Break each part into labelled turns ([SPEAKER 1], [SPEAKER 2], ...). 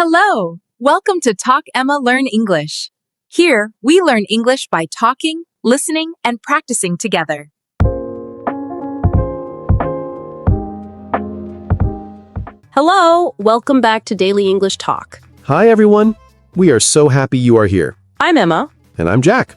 [SPEAKER 1] Hello! Welcome to Talk Emma Learn English. Here, we learn English by talking, listening, and practicing together.
[SPEAKER 2] Hello! Welcome back to Daily English Talk.
[SPEAKER 3] Hi, everyone. We are so happy you are here.
[SPEAKER 2] I'm Emma.
[SPEAKER 3] And I'm Jack.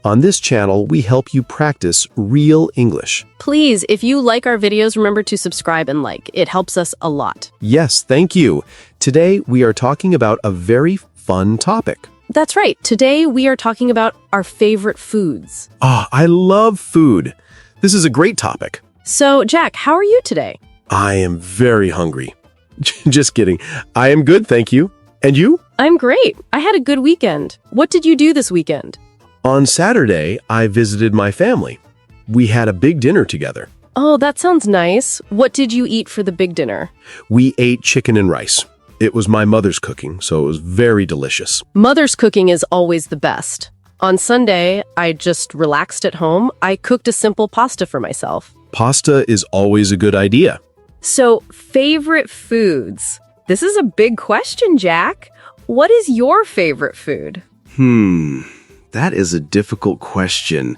[SPEAKER 3] On this channel, we help you practice real English.
[SPEAKER 2] Please, if you like our videos, remember to subscribe and like. It helps us a lot.
[SPEAKER 3] Yes, thank you. Today, we are talking about a very fun topic.
[SPEAKER 2] That's right. Today, we are talking about our favorite foods.
[SPEAKER 3] I love food. This is a great topic.
[SPEAKER 2] So, Jack, how are you today?
[SPEAKER 3] I am very hungry. Just kidding. I am good, thank you. And you?
[SPEAKER 2] I'm great. I had a good weekend. What did you do this weekend?
[SPEAKER 3] On Saturday, I visited my family. We had a big dinner together.
[SPEAKER 2] Oh, that sounds nice. What did you eat for the big dinner?
[SPEAKER 3] We ate chicken and rice. It was my mother's cooking, so it was very delicious.
[SPEAKER 2] Mother's cooking is always the best. On Sunday, I just relaxed at home. I cooked a simple pasta for myself.
[SPEAKER 3] Pasta is always a good idea.
[SPEAKER 2] So, favorite foods. This is a big question, Jack. What is your favorite food?
[SPEAKER 3] That is a difficult question.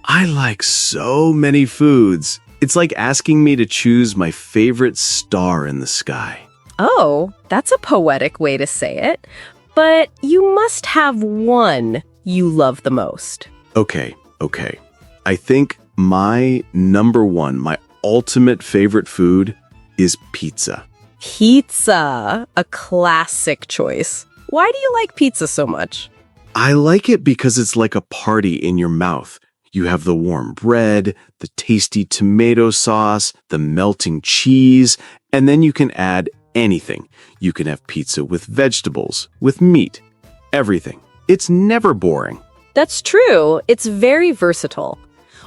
[SPEAKER 3] I like so many foods. It's like asking me to choose my favorite star in the sky.
[SPEAKER 2] Oh, that's a poetic way to say it. But you must have one you love the most.
[SPEAKER 3] Okay. I think my number one, my ultimate favorite food is pizza.
[SPEAKER 2] Pizza, a classic choice. Why do you like pizza so much?
[SPEAKER 3] I like it because it's like a party in your mouth. You have the warm bread, the tasty tomato sauce, the melting cheese, and then you can add anything. You can have pizza with vegetables, with meat, everything. It's never boring.
[SPEAKER 2] That's true. It's very versatile.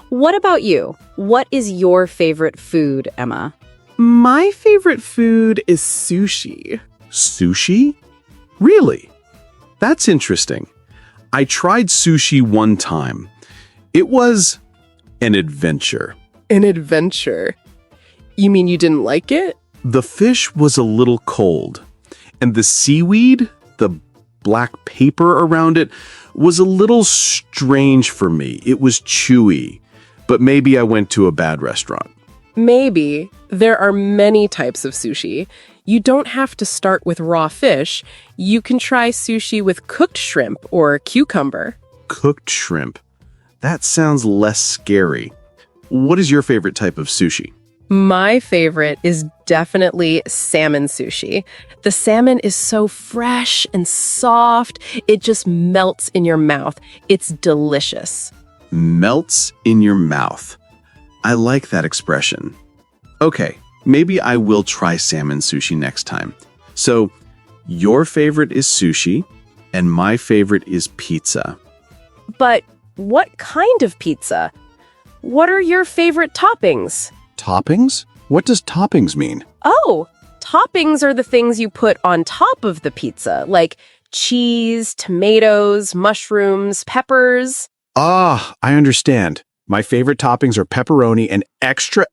[SPEAKER 2] What about you? What is your favorite food, Emma?
[SPEAKER 4] My favorite food is sushi.
[SPEAKER 3] Sushi? Really? That's interesting. I tried sushi one time. It was an adventure.
[SPEAKER 4] An adventure? You mean you didn't like it?
[SPEAKER 3] The fish was a little cold, and the seaweed, the black paper around it, was a little strange for me. It was chewy, but maybe I went to a bad restaurant.
[SPEAKER 4] Maybe. There are many types of sushi. You don't have to start with raw fish. You can try sushi with cooked shrimp or cucumber.
[SPEAKER 3] Cooked shrimp. That sounds less scary. What is your favorite type of sushi?
[SPEAKER 4] My favorite is definitely salmon sushi. The salmon is so fresh and soft. It just melts in your mouth. It's delicious.
[SPEAKER 3] Melts in your mouth. I like that expression. Okay, maybe I will try salmon sushi next time. So, your favorite is sushi, and my favorite is pizza.
[SPEAKER 2] But what kind of pizza? What are your favorite toppings?
[SPEAKER 3] Toppings? What does toppings mean?
[SPEAKER 2] Oh, toppings are the things you put on top of the pizza, like cheese, tomatoes, mushrooms, peppers.
[SPEAKER 3] I understand. My favorite toppings are pepperoni and extra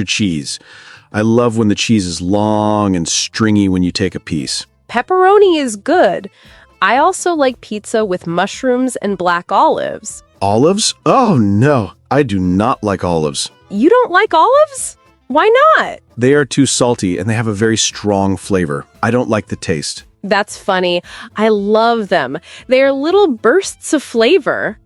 [SPEAKER 3] cheese. I love when the cheese is long and stringy when you take a piece.
[SPEAKER 2] Pepperoni is good. I also like pizza with mushrooms and black olives.
[SPEAKER 3] Olives? Oh no, I do not like olives.
[SPEAKER 2] You don't like olives? Why not?
[SPEAKER 3] They are too salty and they have a very strong flavor. I don't like the taste.
[SPEAKER 2] That's funny. I love them. They are little bursts of flavor.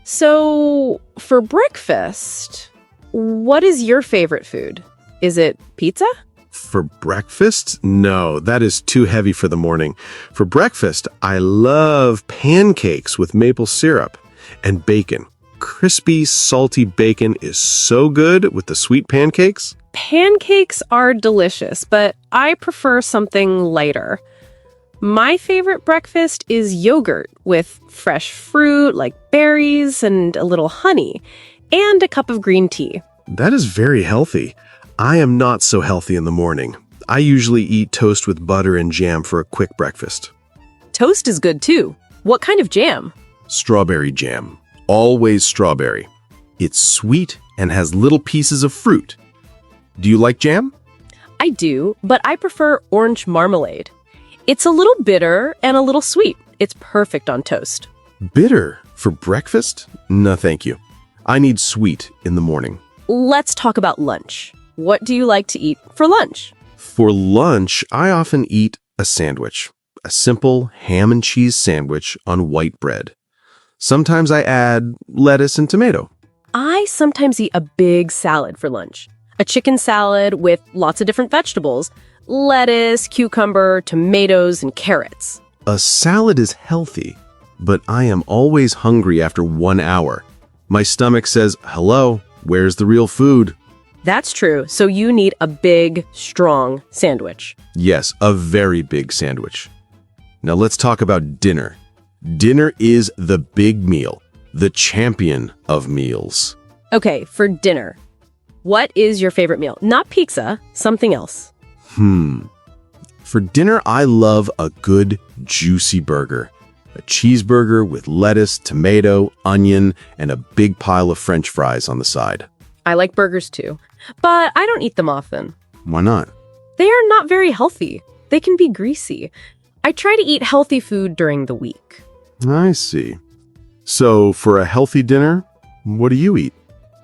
[SPEAKER 2] So, for breakfast, what is your favorite food? Is it pizza?
[SPEAKER 3] For breakfast? No, that is too heavy for the morning. For breakfast, I love pancakes with maple syrup and bacon. Crispy, salty bacon is so good with the sweet pancakes.
[SPEAKER 2] Pancakes are delicious, but I prefer something lighter. My favorite breakfast is yogurt with fresh fruit like berries and a little honey, and a cup of green tea.
[SPEAKER 3] That is very healthy. I am not so healthy in the morning. I usually eat toast with butter and jam for a quick breakfast.
[SPEAKER 2] Toast is good too. What kind of jam?
[SPEAKER 3] Strawberry jam. Always strawberry. It's sweet and has little pieces of fruit. Do you like jam?
[SPEAKER 2] I do, but I prefer orange marmalade.
[SPEAKER 4] It's a little bitter and a little sweet. It's perfect on toast.
[SPEAKER 3] Bitter for breakfast? No, thank you. I need sweet in the morning.
[SPEAKER 4] Let's talk about lunch. What do you like to eat for lunch?
[SPEAKER 3] For lunch, I often eat a sandwich. A simple ham and cheese sandwich on white bread. Sometimes I add lettuce and tomato.
[SPEAKER 4] I sometimes eat a big salad for lunch. A chicken salad with lots of different vegetables. Lettuce, cucumber, tomatoes, and carrots.
[SPEAKER 3] A salad is healthy, but I am always hungry after 1 hour. My stomach says, hello, where's the real food?
[SPEAKER 4] That's true, so you need a big, strong sandwich.
[SPEAKER 3] Yes, a very big sandwich. Now let's talk about dinner. Dinner is the big meal, the champion of meals.
[SPEAKER 4] Okay, for dinner, what is your favorite meal? Not pizza, something else.
[SPEAKER 3] For dinner, I love a good, juicy burger. A cheeseburger with lettuce, tomato, onion, and a big pile of French fries on the side.
[SPEAKER 4] I like burgers too, but I don't eat them often.
[SPEAKER 3] Why not?
[SPEAKER 4] They are not very healthy. They can be greasy. I try to eat healthy food during the week.
[SPEAKER 3] I see. So, for a healthy dinner, what do you eat?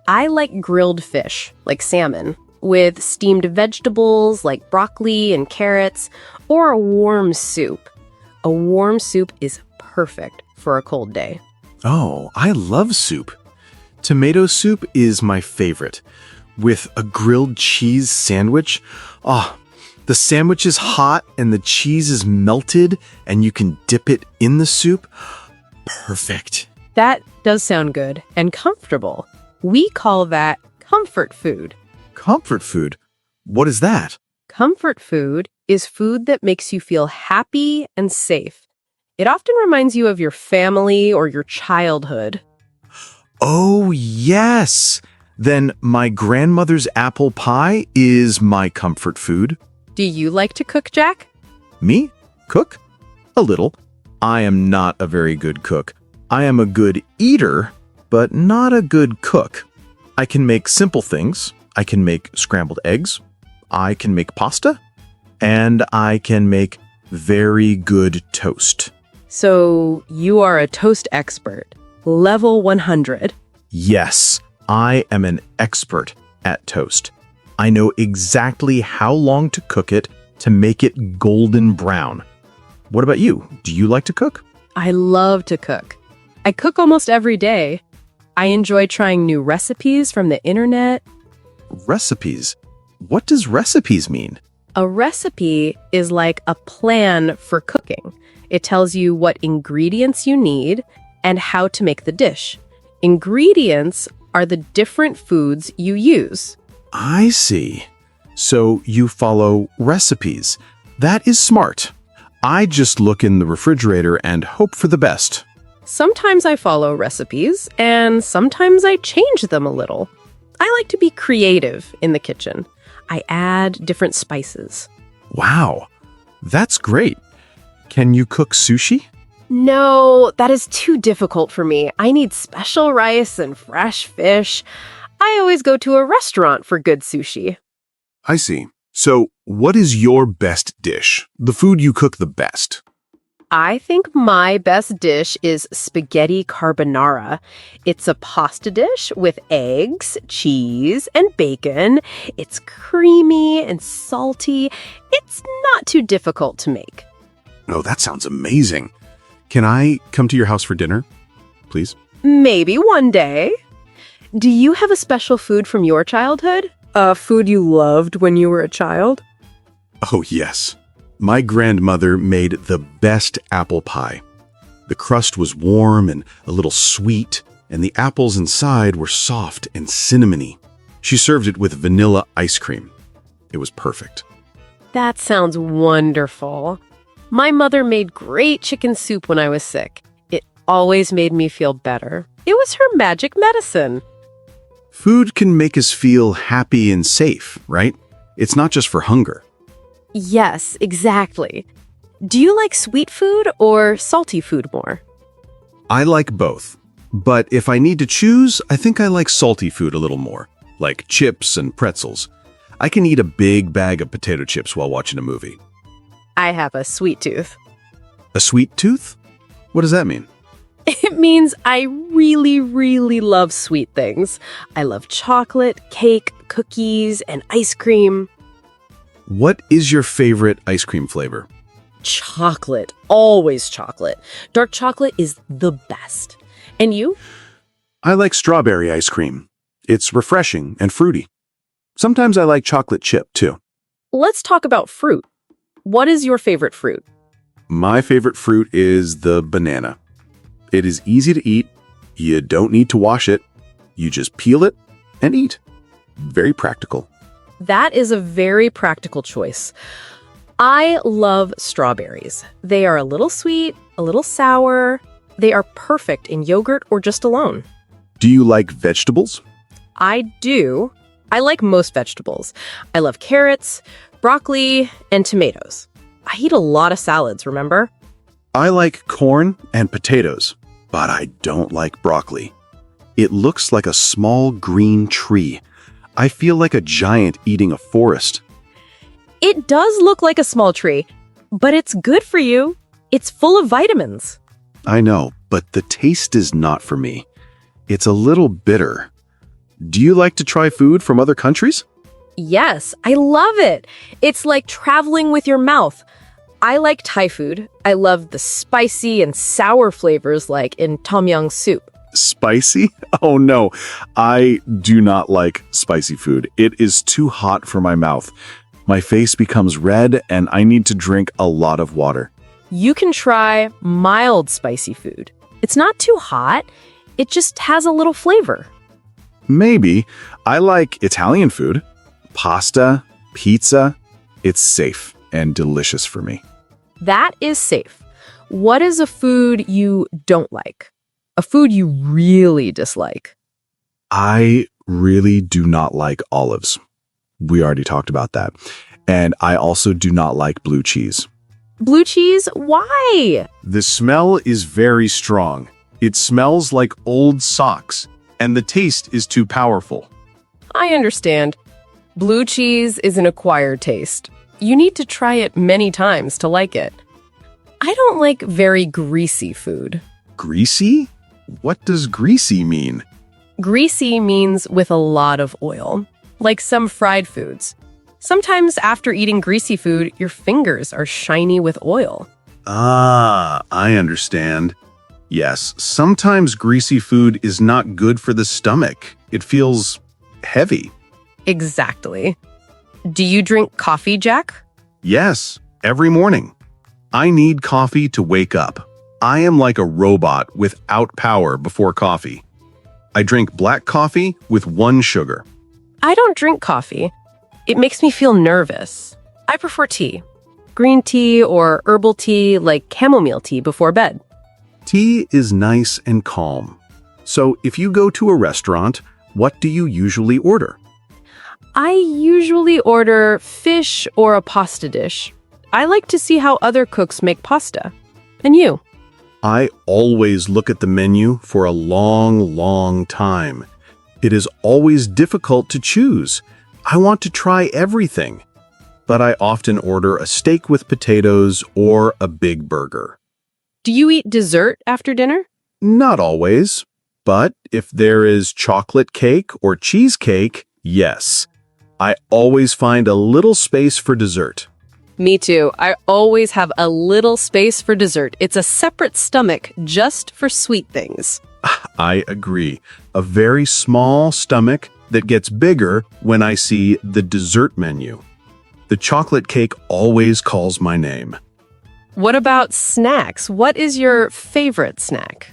[SPEAKER 4] I like grilled fish, like salmon, with steamed vegetables like broccoli and carrots, or a warm soup. A warm soup is perfect for a cold day.
[SPEAKER 3] Oh, I love soup. Tomato soup is my favorite. With a grilled cheese sandwich. Oh, the sandwich is hot and the cheese is melted and you can dip it in the soup. Perfect.
[SPEAKER 4] That does sound good and comfortable. We call that comfort food.
[SPEAKER 3] Comfort food? What is that?
[SPEAKER 4] Comfort food is food that makes you feel happy and safe. It often reminds you of your family or your childhood.
[SPEAKER 3] Oh, yes. Then my grandmother's apple pie is my comfort food.
[SPEAKER 4] Do you like to cook, Jack?
[SPEAKER 3] Me? Cook? A little. I am not a very good cook. I am a good eater, but not a good cook. I can make simple things. I can make scrambled eggs. I can make pasta. And I can make very good toast.
[SPEAKER 4] So you are a toast expert. Level 100.
[SPEAKER 3] Yes, I am an expert at toast. I know exactly how long to cook it to make it golden brown. What about you? Do you like to cook?
[SPEAKER 4] I love to cook. I cook almost every day. I enjoy trying new recipes from the internet.
[SPEAKER 3] Recipes? What does recipes mean?
[SPEAKER 4] A recipe is like a plan for cooking. It tells you what ingredients you need and how to make the dish. Ingredients are the different foods you use.
[SPEAKER 3] I see. So you follow recipes. That is smart. I just look in the refrigerator and hope for the best.
[SPEAKER 4] Sometimes I follow recipes, and sometimes I change them a little. I like to be creative in the kitchen. I add different spices.
[SPEAKER 3] Wow, that's great. Can you cook sushi?
[SPEAKER 4] No, that is too difficult for me. I need special rice and fresh fish. I always go to a restaurant for good sushi.
[SPEAKER 3] I see. So, what is your best dish? The food you cook the best?
[SPEAKER 4] I think my best dish is spaghetti carbonara. It's a pasta dish with eggs, cheese, and bacon. It's creamy and salty. It's not too difficult to make.
[SPEAKER 3] Oh, that sounds amazing. Can I come to your house for dinner, please?
[SPEAKER 4] Maybe one day. Do you have a special food from your childhood? A food you loved when you were a child?
[SPEAKER 3] Oh, yes. My grandmother made the best apple pie. The crust was warm and a little sweet, and the apples inside were soft and cinnamony. She served it with vanilla ice cream. It was perfect.
[SPEAKER 4] That sounds wonderful. My mother made great chicken soup when I was sick. It always made me feel better. It was her magic medicine.
[SPEAKER 3] Food can make us feel happy and safe, right? It's not just for hunger.
[SPEAKER 4] Yes, exactly. Do you like sweet food or salty food more?
[SPEAKER 3] I like both. But if I need to choose, I think I like salty food a little more, like chips and pretzels. I can eat a big bag of potato chips while watching a movie.
[SPEAKER 4] I have a sweet tooth.
[SPEAKER 3] A sweet tooth? What does that mean?
[SPEAKER 4] It means I really, really love sweet things. I love chocolate, cake, cookies, and ice cream.
[SPEAKER 3] What is your favorite ice cream flavor?
[SPEAKER 4] Chocolate. Always chocolate. Dark chocolate is the best. And you?
[SPEAKER 3] I like strawberry ice cream. It's refreshing and fruity. Sometimes I like chocolate chip, too.
[SPEAKER 4] Let's talk about fruit. What is your favorite fruit?
[SPEAKER 3] My favorite fruit is the banana. It is easy to eat. You don't need to wash it. You just peel it and eat. Very practical.
[SPEAKER 4] That is a very practical choice. I love strawberries. They are a little sweet, a little sour. They are perfect in yogurt or just alone.
[SPEAKER 3] Do you like vegetables?
[SPEAKER 4] I do. I like most vegetables. I love carrots, broccoli, and tomatoes. I eat a lot of salads, remember?
[SPEAKER 3] I like corn and potatoes, but I don't like broccoli. It looks like a small green tree. I feel like a giant eating a forest.
[SPEAKER 4] It does look like a small tree, but it's good for you. It's full of vitamins.
[SPEAKER 3] I know, but the taste is not for me. It's a little bitter. Do you like to try food from other countries?
[SPEAKER 4] Yes, I love it. It's like traveling with your mouth. I like Thai food. I love the spicy and sour flavors like in tom yum soup.
[SPEAKER 3] Spicy? Oh no, I do not like spicy food. It is too hot for my mouth. My face becomes red and I need to drink a lot of water.
[SPEAKER 4] You can try mild spicy food. It's not too hot. It just has a little flavor.
[SPEAKER 3] Maybe. I like Italian food. Pasta, pizza. It's safe and delicious for me.
[SPEAKER 4] That is safe. What is a food you don't like? A food you really dislike?
[SPEAKER 3] I really do not like olives. We already talked about that. And I also do not like blue cheese.
[SPEAKER 4] Blue cheese? Why?
[SPEAKER 3] The smell is very strong. It smells like old socks, and the taste is too powerful.
[SPEAKER 4] I understand. Blue cheese is an acquired taste. You need to try it many times to like it. I don't like very greasy food.
[SPEAKER 3] Greasy? What does greasy mean?
[SPEAKER 4] Greasy means with a lot of oil, like some fried foods. Sometimes after eating greasy food, your fingers are shiny with oil.
[SPEAKER 3] Ah, I understand. Yes, sometimes greasy food is not good for the stomach. It feels heavy.
[SPEAKER 4] Exactly. Do you drink coffee, Jack?
[SPEAKER 3] Yes, every morning. I need coffee to wake up. I am like a robot without power before coffee. I drink black coffee with 1 sugar.
[SPEAKER 4] I don't drink coffee. It makes me feel nervous. I prefer tea. Green tea or herbal tea like chamomile tea before bed.
[SPEAKER 3] Tea is nice and calm. So if you go to a restaurant, what do you usually order?
[SPEAKER 4] I usually order fish or a pasta dish. I like to see how other cooks make pasta. And you?
[SPEAKER 3] I always look at the menu for a long time. It is always difficult to choose. I want to try everything. But I often order a steak with potatoes or a big burger.
[SPEAKER 4] Do you eat dessert after dinner?
[SPEAKER 3] Not always. But if there is chocolate cake or cheesecake, yes. I always find a little space for dessert.
[SPEAKER 4] Me too. I always have a little space for dessert. It's a separate stomach just for sweet things.
[SPEAKER 3] I agree. A very small stomach that gets bigger when I see the dessert menu. The chocolate cake always calls my name.
[SPEAKER 4] What about snacks? What is your favorite snack?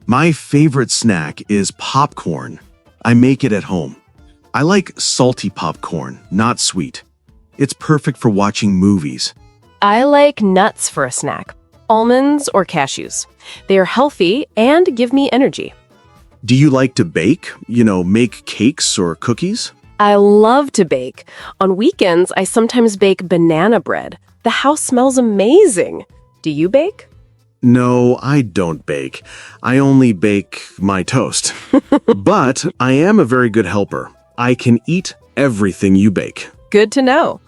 [SPEAKER 3] My favorite snack is popcorn. I make it at home. I like salty popcorn, not sweet. It's perfect for watching movies.
[SPEAKER 4] I like nuts for a snack. Almonds or cashews. They are healthy and give me energy.
[SPEAKER 3] Do you like to bake? Make cakes or cookies?
[SPEAKER 4] I love to bake. On weekends, I sometimes bake banana bread. The house smells amazing. Do you bake?
[SPEAKER 3] No, I don't bake. I only bake my toast. But I am a very good helper. I can eat everything you bake.
[SPEAKER 4] Good to know.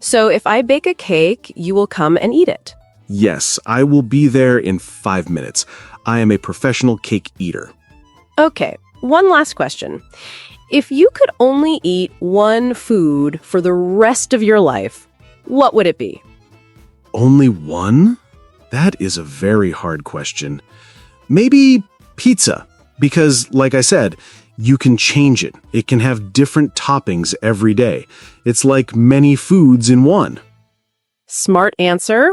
[SPEAKER 2] So if I bake a cake, you will come and eat it.
[SPEAKER 3] Yes, I will be there in 5 minutes. I am a professional cake eater.
[SPEAKER 2] Okay, one last question. If you could only eat one food for the rest of your life, what would it be?
[SPEAKER 3] Only one? That is a very hard question. Maybe pizza, because, like I said, you can change it. It can have different toppings every day. It's like many foods in one.
[SPEAKER 2] Smart answer.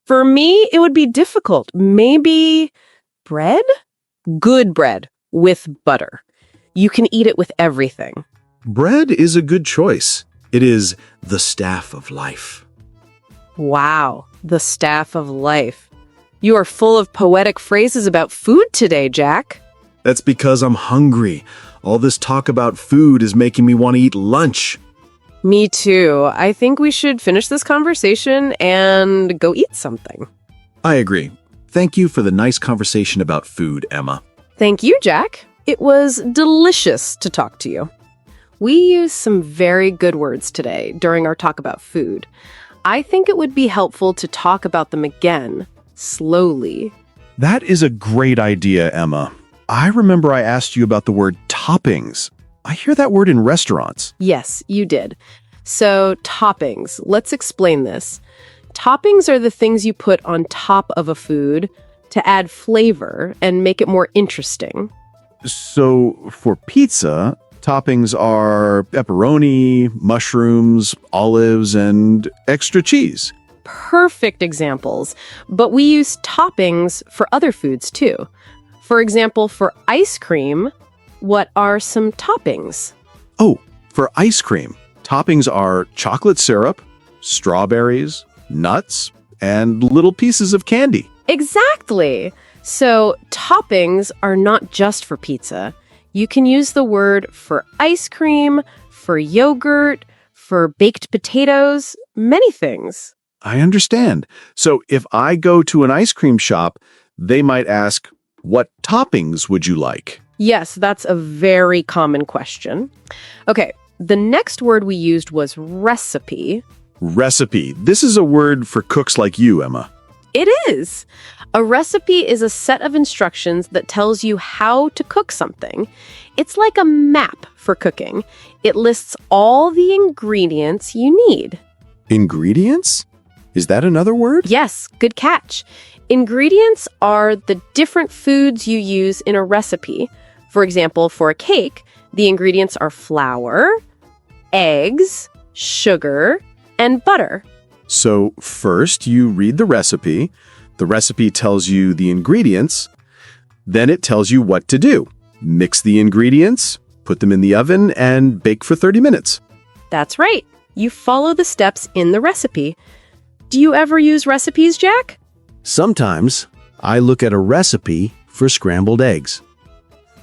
[SPEAKER 2] For me, it would be difficult. Maybe bread? Good bread with butter. You can eat it with everything.
[SPEAKER 3] Bread is a good choice. It is the staff of life.
[SPEAKER 2] Wow, the staff of life. You are full of poetic phrases about food today, Jack.
[SPEAKER 3] That's because I'm hungry. All this talk about food is making me want to eat lunch.
[SPEAKER 2] Me too. I think we should finish this conversation and go eat something.
[SPEAKER 3] I agree. Thank you for the nice conversation about food, Emma.
[SPEAKER 2] Thank you, Jack. It was delicious to talk to you. We used some very good words today during our talk about food. I think it would be helpful to talk about them again, slowly.
[SPEAKER 3] That is a great idea, Emma. I remember I asked you about the word toppings. I hear that word in restaurants.
[SPEAKER 2] Yes, you did. So, toppings. Let's explain this. Toppings are the things you put on top of a food to add flavor and make it more interesting.
[SPEAKER 3] So, for pizza, toppings are pepperoni, mushrooms, olives, and extra cheese.
[SPEAKER 2] Perfect examples. But we use toppings for other foods too. For example, for ice cream, what are some toppings?
[SPEAKER 3] Oh, for ice cream, toppings are chocolate syrup, strawberries, nuts, and little pieces of candy.
[SPEAKER 2] Exactly. So toppings are not just for pizza. You can use the word for ice cream, for yogurt, for baked potatoes, many things.
[SPEAKER 3] I understand. So if I go to an ice cream shop, they might ask, "What toppings would you like?"
[SPEAKER 2] Yes, that's a very common question. Okay, the next word we used was recipe.
[SPEAKER 3] Recipe. This is a word for cooks like you, Emma.
[SPEAKER 2] It is. A recipe is a set of instructions that tells you how to cook something. It's like a map for cooking. It lists all the ingredients you need.
[SPEAKER 3] Ingredients? Is that another word?
[SPEAKER 2] Yes, good catch. Ingredients are the different foods you use in a recipe. For example, for a cake, the ingredients are flour, eggs, sugar, and butter.
[SPEAKER 3] So first you read the recipe. The recipe tells you the ingredients. Then it tells you what to do. Mix the ingredients, put them in the oven, and bake for 30 minutes.
[SPEAKER 2] That's right. You follow the steps in the recipe. Do you ever use recipes, Jack?
[SPEAKER 3] Sometimes I look at a recipe for scrambled eggs,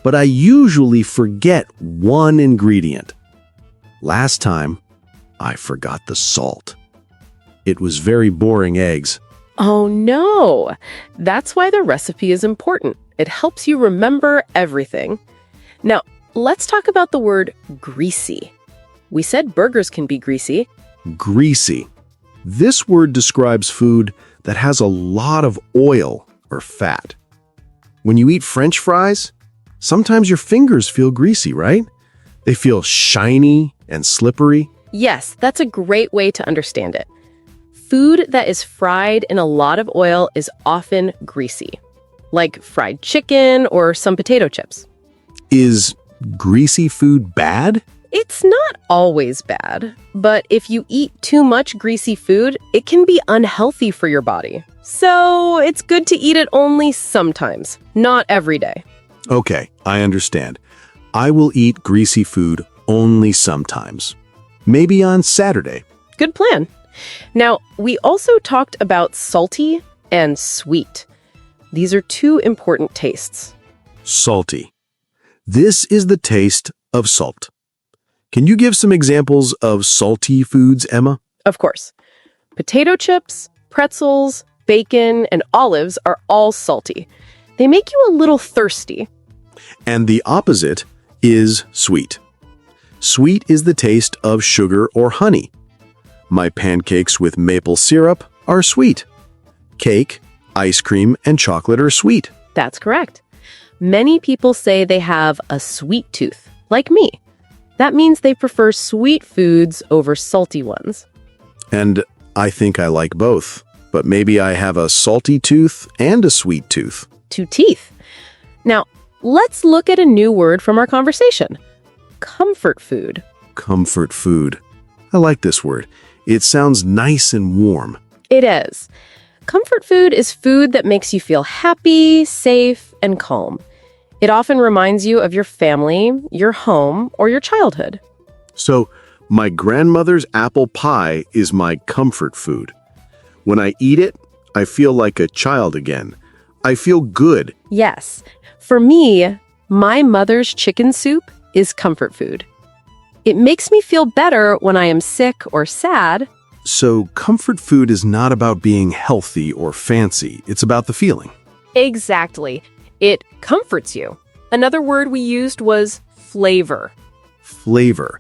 [SPEAKER 3] but I usually forget one ingredient. Last time, I forgot the salt. It was very boring eggs.
[SPEAKER 2] Oh no! That's why the recipe is important. It helps you remember everything. Now, let's talk about the word greasy. We said burgers can be greasy.
[SPEAKER 3] Greasy. This word describes food that has a lot of oil or fat. When you eat French fries, sometimes your fingers feel greasy, right? They feel shiny and slippery.
[SPEAKER 2] Yes, that's a great way to understand it. Food that is fried in a lot of oil is often greasy, like fried chicken or some potato chips.
[SPEAKER 3] Is greasy food bad?
[SPEAKER 2] It's not always bad, but if you eat too much greasy food, it can be unhealthy for your body. So it's good to eat it only sometimes, not every day.
[SPEAKER 3] Okay, I understand. I will eat greasy food only sometimes. Maybe on Saturday.
[SPEAKER 2] Good plan. Now, we also talked about salty and sweet. These are two important tastes.
[SPEAKER 3] Salty. This is the taste of salt. Can you give some examples of salty foods, Emma?
[SPEAKER 2] Of course. Potato chips, pretzels, bacon, and olives are all salty. They make you a little thirsty.
[SPEAKER 3] And the opposite is sweet. Sweet is the taste of sugar or honey. My pancakes with maple syrup are sweet. Cake, ice cream, and chocolate are sweet.
[SPEAKER 4] That's correct. Many people say they have a sweet tooth, like me. That means they prefer sweet foods over salty ones.
[SPEAKER 3] And I think I like both. But maybe I have a salty tooth and a sweet tooth.
[SPEAKER 4] 2 teeth. Now, let's look at a new word from our conversation. Comfort food.
[SPEAKER 3] Comfort food. I like this word. It sounds nice and warm.
[SPEAKER 4] It is. Comfort food is food that makes you feel happy, safe, and calm. It often reminds you of your family, your home, or your childhood.
[SPEAKER 3] So, my grandmother's apple pie is my comfort food. When I eat it, I feel like a child again. I feel good.
[SPEAKER 4] Yes. For me, my mother's chicken soup is comfort food. It makes me feel better when I am sick or sad.
[SPEAKER 3] So, comfort food is not about being healthy or fancy. It's about the feeling.
[SPEAKER 4] Exactly. It comforts you. Another word we used was flavor.
[SPEAKER 3] Flavor.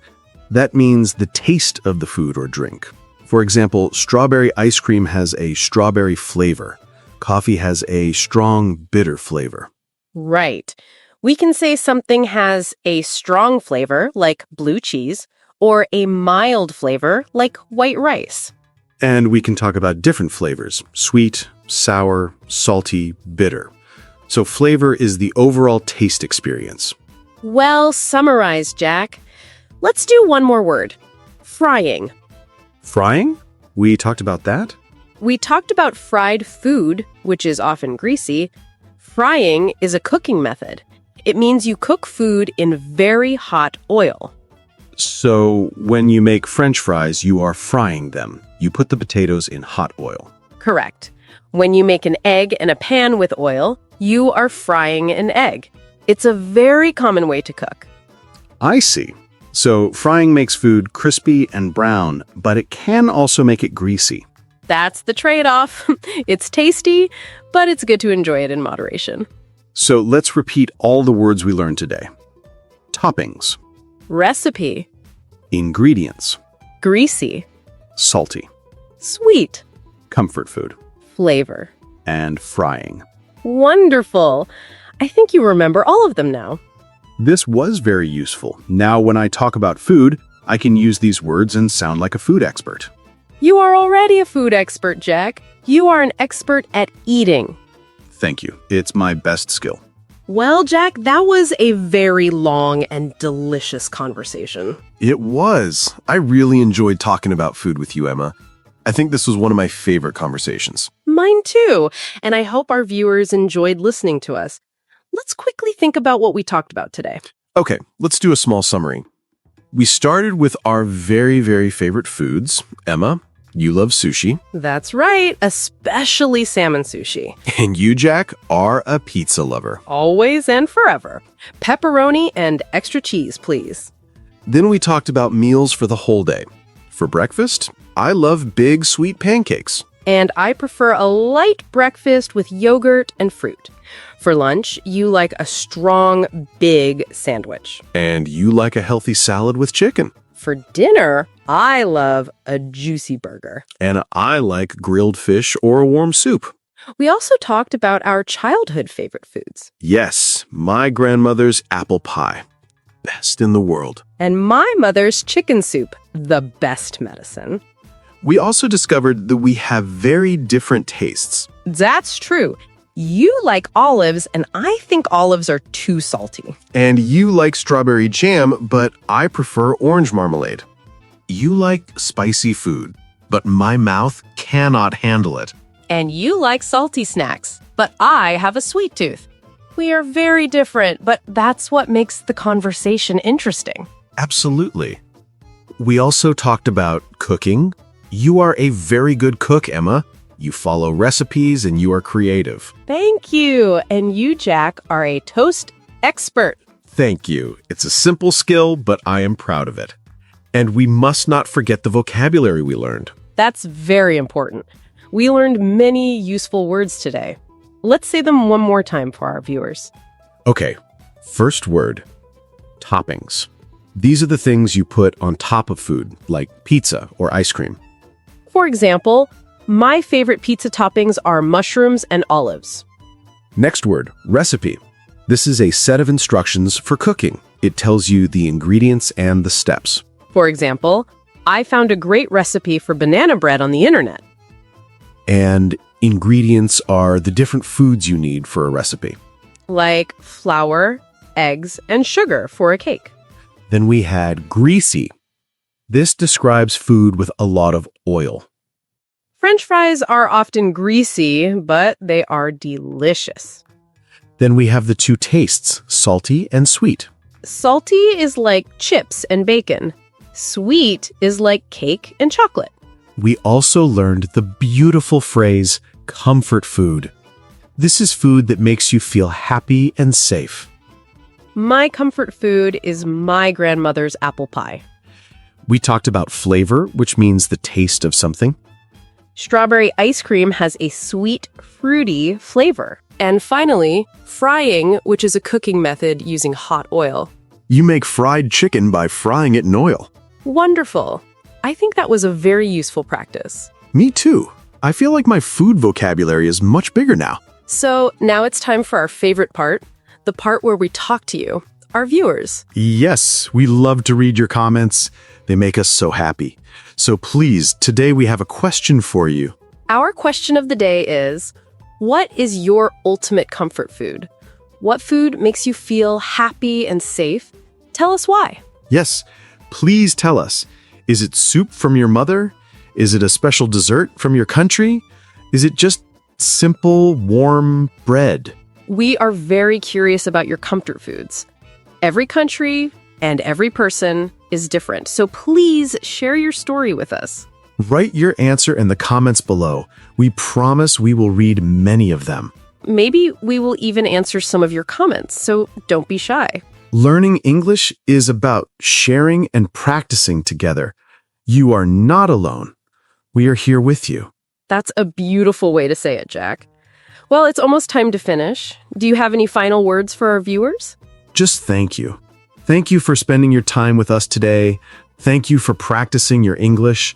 [SPEAKER 3] That means the taste of the food or drink. For example, strawberry ice cream has a strawberry flavor. Coffee has a strong, bitter flavor.
[SPEAKER 4] Right. We can say something has a strong flavor, like blue cheese, or a mild flavor, like white rice.
[SPEAKER 3] And we can talk about different flavors: sweet, sour, salty, bitter. So flavor is the overall taste experience.
[SPEAKER 4] Well summarized, Jack. Let's do one more word. Frying.
[SPEAKER 3] Frying? We talked about that?
[SPEAKER 4] We talked about fried food, which is often greasy. Frying is a cooking method. It means you cook food in very hot oil.
[SPEAKER 3] So when you make French fries, you are frying them. You put the potatoes in hot oil.
[SPEAKER 4] Correct. When you make an egg in a pan with oil, you are frying an egg. It's a very common way to cook.
[SPEAKER 3] I see. So frying makes food crispy and brown, but it can also make it greasy.
[SPEAKER 4] That's the trade-off. It's tasty, but it's good to enjoy it in moderation.
[SPEAKER 3] So let's repeat all the words we learned today. Toppings,
[SPEAKER 4] Recipe.
[SPEAKER 3] ingredients,
[SPEAKER 4] Greasy.
[SPEAKER 3] salty,
[SPEAKER 4] Sweet.
[SPEAKER 3] comfort food,
[SPEAKER 4] Flavor.
[SPEAKER 3] and frying.
[SPEAKER 4] Wonderful. I think you remember all of them now.
[SPEAKER 3] This was very useful. Now when I talk about food, I can use these words and sound like a food expert.
[SPEAKER 4] You are already a food expert, Jack. You are an expert at eating.
[SPEAKER 3] Thank you. It's my best skill.
[SPEAKER 4] Well, Jack, that was a very long and delicious conversation.
[SPEAKER 5] It was. I really enjoyed talking about food with you, Emma. I think this was one of my favorite conversations.
[SPEAKER 4] Mine too. And I hope our viewers enjoyed listening to us. Let's quickly think about what we talked about today.
[SPEAKER 5] Okay, let's do a small summary. We started with our very, very favorite foods. Emma, you love sushi.
[SPEAKER 4] That's right, especially salmon sushi.
[SPEAKER 5] And you, Jack, are a pizza lover.
[SPEAKER 4] Always and forever. Pepperoni and extra cheese, please.
[SPEAKER 5] Then we talked about meals for the whole day. For breakfast, I love big sweet pancakes.
[SPEAKER 4] And I prefer a light breakfast with yogurt and fruit. For lunch, you like a strong, big sandwich.
[SPEAKER 5] And you like a healthy salad with chicken.
[SPEAKER 4] For dinner, I love a juicy burger.
[SPEAKER 3] And I like grilled fish or a warm soup.
[SPEAKER 4] We also talked about our childhood favorite foods.
[SPEAKER 3] Yes, my grandmother's apple pie. Best in the world.
[SPEAKER 4] And my mother's chicken soup, the best medicine.
[SPEAKER 5] We also discovered that we have very different tastes.
[SPEAKER 4] That's true. You like olives, and I think olives are too salty.
[SPEAKER 5] And you like strawberry jam, but I prefer orange marmalade. You like spicy food, but my mouth cannot handle it.
[SPEAKER 4] And you like salty snacks, but I have a sweet tooth. We are very different, but that's what makes the conversation interesting.
[SPEAKER 5] Absolutely. We also talked about cooking. You are a very good cook, Emma. You follow recipes and you are creative.
[SPEAKER 4] Thank you. And you, Jack, are a toast expert.
[SPEAKER 5] Thank you. It's a simple skill, but I am proud of it. And we must not forget the vocabulary we learned.
[SPEAKER 4] That's very important. We learned many useful words today. Let's say them one more time for our viewers.
[SPEAKER 3] Okay, first word, toppings. These are the things you put on top of food, like pizza or ice cream.
[SPEAKER 4] For example, my favorite pizza toppings are mushrooms and olives.
[SPEAKER 3] Next word, recipe. This is a set of instructions for cooking. It tells you the ingredients and the steps.
[SPEAKER 4] For example, I found a great recipe for banana bread on the internet.
[SPEAKER 3] And ingredients are the different foods you need for a recipe.
[SPEAKER 4] Like flour, eggs, and sugar for a cake.
[SPEAKER 3] Then we had greasy. This describes food with a lot of oil.
[SPEAKER 4] French fries are often greasy, but they are delicious.
[SPEAKER 3] Then we have the two tastes, salty and sweet.
[SPEAKER 4] Salty is like chips and bacon. Sweet is like cake and chocolate.
[SPEAKER 3] We also learned the beautiful phrase, comfort food. This is food that makes you feel happy and safe.
[SPEAKER 4] My comfort food is my grandmother's apple pie.
[SPEAKER 3] We talked about flavor, which means the taste of something.
[SPEAKER 4] Strawberry ice cream has a sweet, fruity flavor. And finally, frying, which is a cooking method using hot oil.
[SPEAKER 3] You make fried chicken by frying it in oil.
[SPEAKER 4] Wonderful. I think that was a very useful practice.
[SPEAKER 3] Me too. I feel like my food vocabulary is much bigger now.
[SPEAKER 4] So now it's time for our favorite part, the part where we talk to you, our viewers.
[SPEAKER 3] Yes, we love to read your comments. They make us so happy. So please, today we have a question for you.
[SPEAKER 4] Our question of the day is, what is your ultimate comfort food? What food makes you feel happy and safe? Tell us why.
[SPEAKER 3] Yes, please tell us. Is it soup from your mother? Is it a special dessert from your country? Is it just simple, warm bread?
[SPEAKER 4] We are very curious about your comfort foods. Every country and every person is different, so please share your story with us.
[SPEAKER 3] Write your answer in the comments below. We promise we will read many of them.
[SPEAKER 4] Maybe we will even answer some of your comments, so don't be shy.
[SPEAKER 3] Learning English is about sharing and practicing together. You are not alone. We are here with you.
[SPEAKER 4] That's a beautiful way to say it, Jack. Well, it's almost time to finish. Do you have any final words for our viewers?
[SPEAKER 3] Just thank you. Thank you for spending your time with us today. Thank you for practicing your English.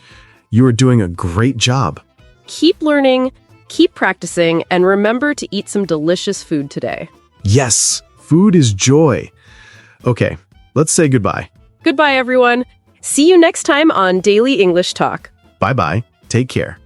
[SPEAKER 3] You are doing a great job.
[SPEAKER 4] Keep learning, keep practicing, and remember to eat some delicious food today.
[SPEAKER 3] Yes, food is joy. Okay, let's say goodbye.
[SPEAKER 4] Goodbye, everyone. See you next time on Daily English Talk.
[SPEAKER 3] Bye-bye. Take care.